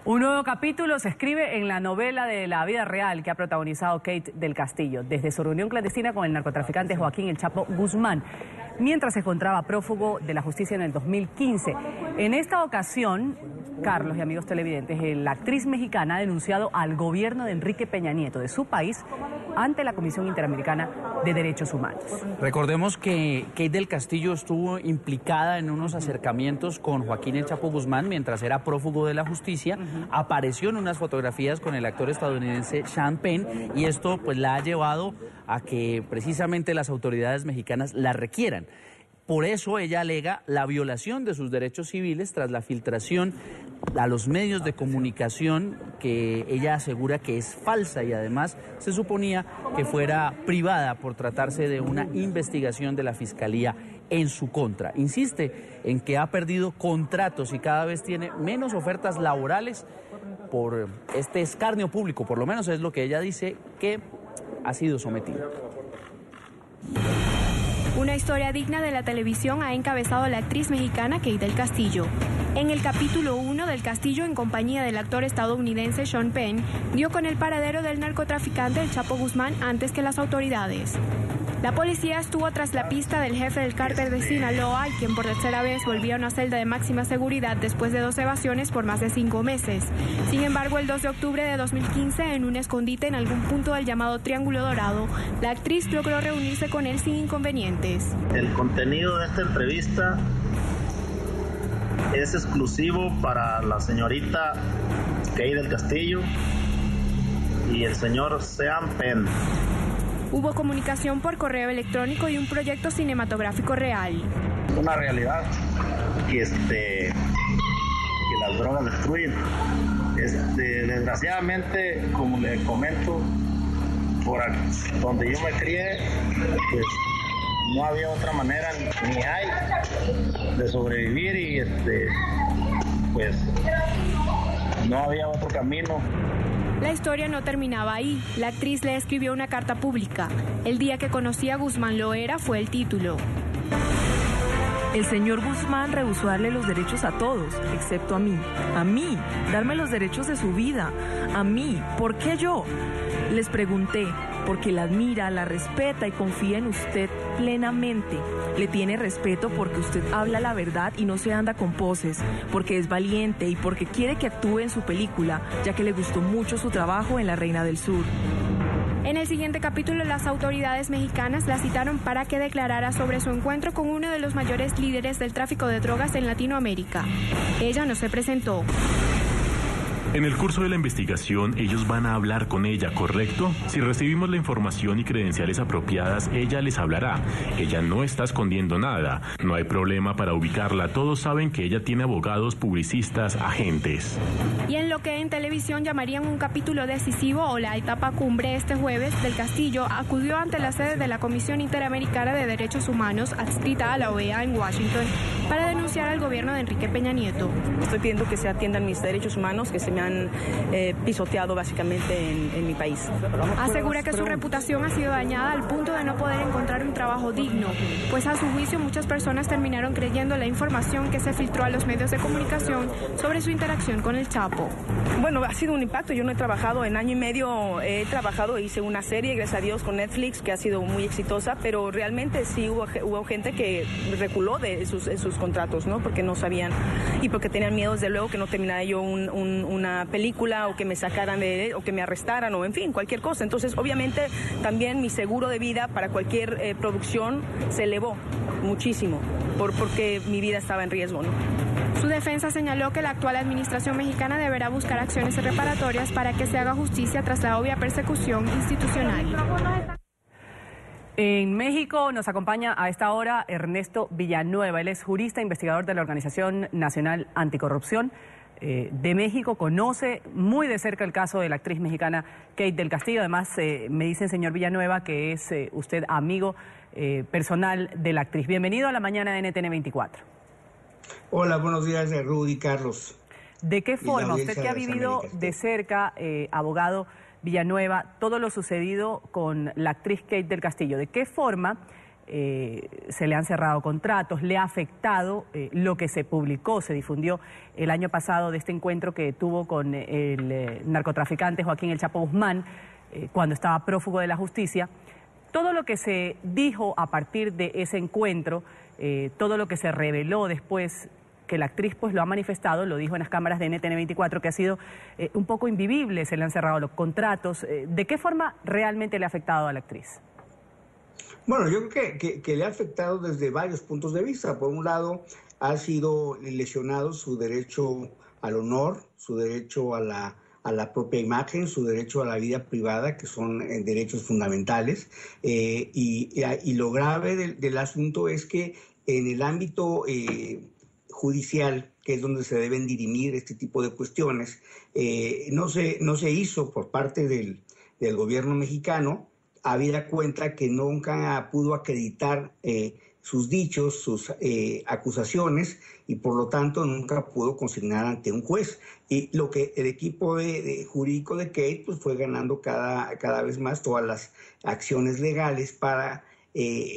Un nuevo capítulo se escribe en la novela de la vida real que ha protagonizado Kate del Castillo, desde su reunión clandestina con el narcotraficante Joaquín El Chapo Guzmán, mientras se encontraba prófugo de la justicia en el 2015. En esta ocasión, Carlos y amigos televidentes, la actriz mexicana ha denunciado al gobierno de Enrique Peña Nieto de su país ante la Comisión Interamericana de Derechos Humanos. Recordemos que Kate del Castillo estuvo implicada en unos acercamientos con Joaquín El Chapo Guzmán mientras era prófugo de la justicia. Apareció en unas fotografías con el actor estadounidense Sean Penn y esto pues la ha llevado a que precisamente las autoridades mexicanas la requieran. Por eso ella alega la violación de sus derechos civiles tras la filtración a los medios de comunicación que ella asegura que es falsa y además se suponía que fuera privada por tratarse de una investigación de la Fiscalía en su contra. Insiste en que ha perdido contratos y cada vez tiene menos ofertas laborales por este escarnio público, por lo menos es lo que ella dice que ha sido sometida. Una historia digna de la televisión ha encabezado la actriz mexicana Kate del Castillo. En el capítulo 1 del Castillo, en compañía del actor estadounidense Sean Penn, dio con el paradero del narcotraficante El Chapo Guzmán antes que las autoridades. La policía estuvo tras la pista del jefe del cártel de Sinaloa, quien por tercera vez volvía a una celda de máxima seguridad después de 2 evasiones por más de 5 meses. Sin embargo, el 2 de octubre de 2015, en un escondite en algún punto del llamado Triángulo Dorado, la actriz logró reunirse con él sin inconvenientes. El contenido de esta entrevista es exclusivo para la señorita Kate del Castillo y el señor Sean Penn. Hubo comunicación por correo electrónico y un proyecto cinematográfico real. Una realidad que las drogas destruyen. Desgraciadamente, como le comento, por donde yo me crié, pues no había otra manera, ni hay, de sobrevivir y pues no había otro camino. La historia no terminaba ahí. La actriz le escribió una carta pública. El día que conocí a Guzmán Loera fue el título. El señor Guzmán rehusó darle los derechos a todos, excepto a mí. A mí, darme los derechos de su vida. A mí, ¿por qué yo? Les pregunté, porque la admira, la respeta y confía en usted plenamente. Le tiene respeto porque usted habla la verdad y no se anda con poses, porque es valiente y porque quiere que actúe en su película, ya que le gustó mucho su trabajo en La Reina del Sur. En el siguiente capítulo, las autoridades mexicanas la citaron para que declarara sobre su encuentro con uno de los mayores líderes del tráfico de drogas en Latinoamérica. Ella no se presentó. En el curso de la investigación, ellos van a hablar con ella, ¿correcto? Si recibimos la información y credenciales apropiadas, ella les hablará. Ella no está escondiendo nada. No hay problema para ubicarla. Todos saben que ella tiene abogados, publicistas, agentes. Y en lo que en televisión llamarían un capítulo decisivo o la etapa cumbre, este jueves, del Castillo acudió ante la sede de la Comisión Interamericana de Derechos Humanos, adscrita a la OEA en Washington, para denunciar al gobierno de Enrique Peña Nieto. Estoy pidiendo que se atiendan mis derechos humanos, que se me han pisoteado básicamente en mi país. Asegura que su reputación ha sido dañada al punto de no poder encontrar un trabajo digno, pues a su juicio muchas personas terminaron creyendo la información que se filtró a los medios de comunicación sobre su interacción con el Chapo. Bueno, ha sido un impacto. Yo no he trabajado en año y medio, hice una serie, gracias a Dios, con Netflix, que ha sido muy exitosa, pero realmente sí hubo gente que reculó de sus contratos, ¿no? Porque no sabían y porque tenían miedo, desde luego, que no terminara yo una película o que me sacaran o que me arrestaran o en fin, cualquier cosa. Entonces, obviamente, también mi seguro de vida para cualquier producción se elevó muchísimo porque mi vida estaba en riesgo, ¿no? Su defensa señaló que la actual administración mexicana deberá buscar acciones reparatorias para que se haga justicia tras la obvia persecución institucional. En México nos acompaña a esta hora Ernesto Villanueva. Él es jurista e investigador de la Organización Nacional Anticorrupción de México. Conoce muy de cerca el caso de la actriz mexicana Kate del Castillo. Además, me dice, señor Villanueva, que es usted amigo personal de la actriz. Bienvenido a la mañana de NTN 24. Hola, buenos días, Rudy, Carlos. ¿De qué forma, usted que ha vivido de cerca, abogado Villanueva, todo lo sucedido con la actriz Kate del Castillo, de qué forma se le han cerrado contratos, le ha afectado lo que se publicó, se difundió el año pasado de este encuentro que tuvo con el narcotraficante Joaquín El Chapo Guzmán cuando estaba prófugo de la justicia. Todo lo que se dijo a partir de ese encuentro, todo lo que se reveló después, que la actriz pues lo ha manifestado, lo dijo en las cámaras de NTN 24, que ha sido un poco invivible, se le han cerrado los contratos. ¿De qué forma realmente le ha afectado a la actriz? Bueno, yo creo que le ha afectado desde varios puntos de vista. Por un lado, ha sido lesionado su derecho al honor, su derecho a la propia imagen, su derecho a la vida privada, que son derechos fundamentales. Y lo grave del asunto es que en el ámbito judicial, que es donde se deben dirimir este tipo de cuestiones, no se hizo por parte del gobierno mexicano, habida cuenta que nunca pudo acreditar sus dichos, sus acusaciones, y por lo tanto nunca pudo consignar ante un juez. Y lo que el equipo jurídico de Kate pues fue ganando cada vez más todas las acciones legales para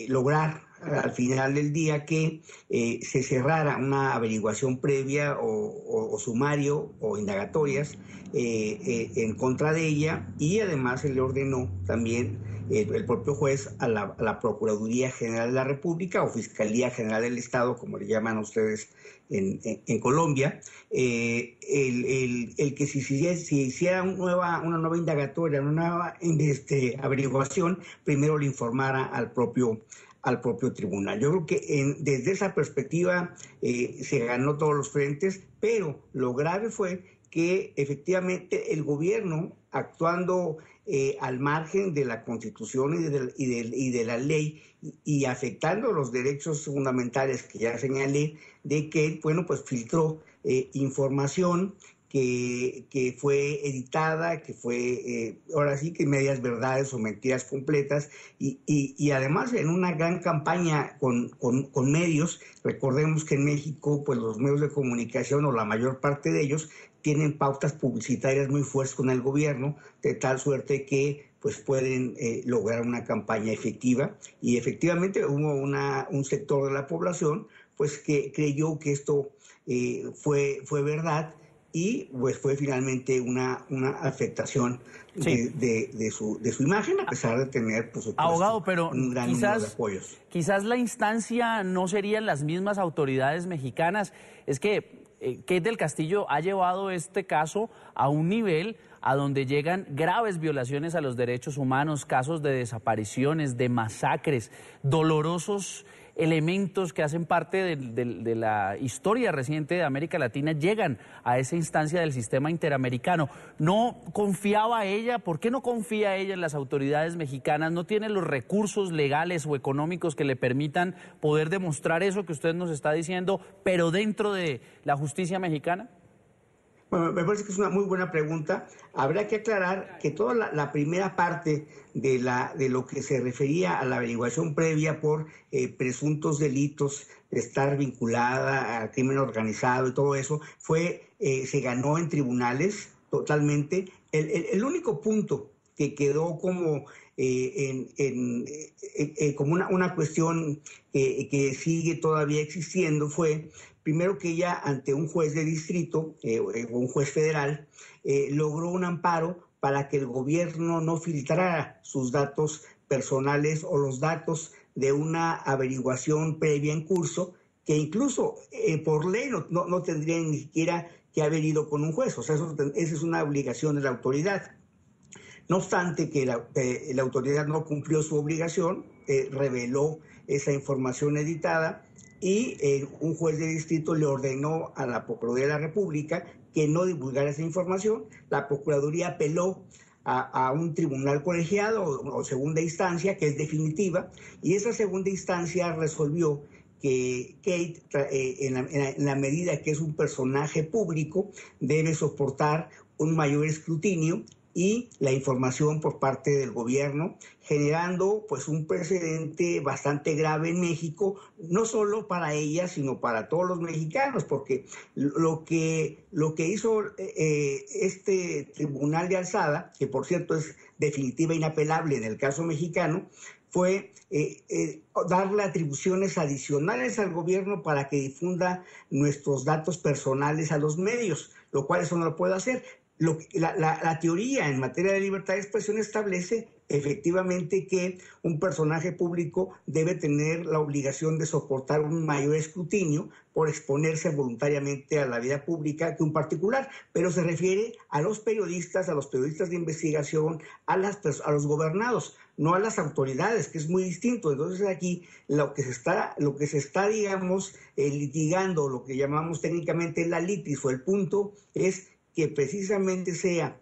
lograr al final del día que se cerrara una averiguación previa o sumario o indagatorias en contra de ella, y además se le ordenó también el propio juez a la Procuraduría General de la República o Fiscalía General del Estado, como le llaman ustedes en Colombia, el que si hiciera una nueva indagatoria, una nueva averiguación, primero le informara al propio tribunal. Yo creo que desde esa perspectiva se ganó todos los frentes, pero lo grave fue que efectivamente el gobierno, actuando al margen de la Constitución y de la ley y afectando los derechos fundamentales que ya señalé, de que, bueno, pues filtró información que fue editada, que fue, ahora sí que medias verdades o mentiras completas, y además en una gran campaña con medios. Recordemos que en México, pues los medios de comunicación, o la mayor parte de ellos, tienen pautas publicitarias muy fuertes con el gobierno, de tal suerte que pues pueden lograr una campaña efectiva, y efectivamente hubo un sector de la población pues que creyó que esto fue verdad, y pues fue finalmente una afectación de su imagen, a pesar de tener, por supuesto, abogado, pero un gran número de apoyos. Quizás la instancia no serían las mismas autoridades mexicanas. Es que Kate del Castillo ha llevado este caso a un nivel a donde llegan graves violaciones a los derechos humanos, casos de desapariciones, de masacres, dolorosos elementos que hacen parte de la historia reciente de América Latina, llegan a esa instancia del sistema interamericano. ¿No confiaba ella? ¿Por qué no confía ella en las autoridades mexicanas? ¿No tiene los recursos legales o económicos que le permitan poder demostrar eso que usted nos está diciendo, pero dentro de la justicia mexicana? Bueno, me parece que es una muy buena pregunta. Habrá que aclarar que toda la primera parte de lo que se refería a la averiguación previa por presuntos delitos, de estar vinculada al crimen organizado y todo eso, se ganó en tribunales totalmente. El único punto que quedó como como una cuestión que sigue todavía existiendo fue, primero, que ella, ante un juez de distrito o un juez federal, logró un amparo para que el gobierno no filtrara sus datos personales o los datos de una averiguación previa en curso, que incluso por ley no tendrían ni siquiera que haber ido con un juez. O sea, esa es una obligación de la autoridad. No obstante que la autoridad no cumplió su obligación, reveló esa información editada, y un juez de distrito le ordenó a la Procuraduría de la República que no divulgara esa información. La Procuraduría apeló a un tribunal colegiado o segunda instancia, que es definitiva, y esa segunda instancia resolvió que Kate, en la medida que es un personaje público, debe soportar un mayor escrutinio y la información por parte del gobierno, generando pues un precedente bastante grave en México, no solo para ella, sino para todos los mexicanos, porque lo que hizo este tribunal de alzada, que por cierto es definitiva e inapelable en el caso mexicano, fue darle atribuciones adicionales al gobierno para que difunda nuestros datos personales a los medios, lo cual eso no lo puede hacer. La teoría en materia de libertad de expresión establece efectivamente que un personaje público debe tener la obligación de soportar un mayor escrutinio por exponerse voluntariamente a la vida pública que un particular, pero se refiere a los periodistas de investigación, a los gobernados, no a las autoridades, que es muy distinto. Entonces aquí lo que se está digamos, litigando, lo que llamamos técnicamente la litis o el punto, es que precisamente sea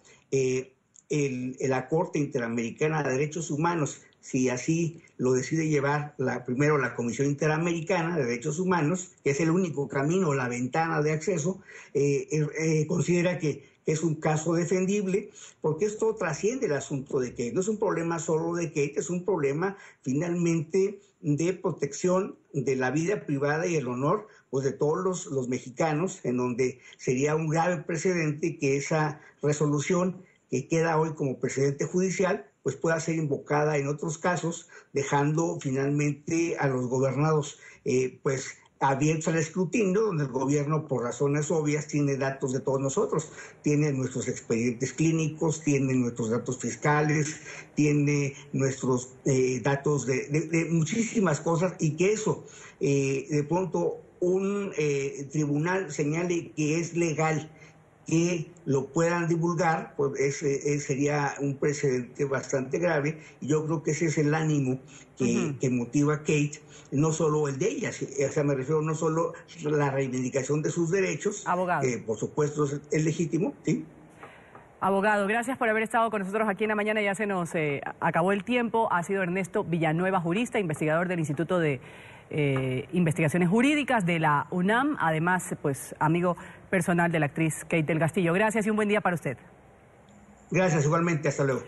la Corte Interamericana de Derechos Humanos, si así lo decide llevar primero la Comisión Interamericana de Derechos Humanos, que es el único camino, la ventana de acceso, considera que es un caso defendible, porque esto trasciende el asunto de Kate. No es un problema solo de Kate, es un problema finalmente de protección de la vida privada y el honor pues, de todos los mexicanos, en donde sería un grave precedente que esa resolución que queda hoy como precedente judicial, pues pueda ser invocada en otros casos, dejando finalmente a los gobernados pues abiertos al escrutinio, donde el gobierno, por razones obvias, tiene datos de todos nosotros, tiene nuestros expedientes clínicos, tiene nuestros datos fiscales, tiene nuestros datos de muchísimas cosas, y que eso, de pronto, un tribunal señale que es legal que lo puedan divulgar, pues sería un precedente bastante grave, y yo creo que ese es el ánimo que motiva a Kate, no solo el de ella, o sea, me refiero no solo la reivindicación de sus derechos, abogado, por supuesto es legítimo, ¿sí? Abogado, gracias por haber estado con nosotros aquí en la mañana, ya se nos acabó el tiempo. Ha sido Ernesto Villanueva, jurista, investigador del Instituto de Investigaciones Jurídicas de la UNAM, además, pues, amigo personal de la actriz Kate del Castillo. Gracias y un buen día para usted. Gracias, igualmente, hasta luego.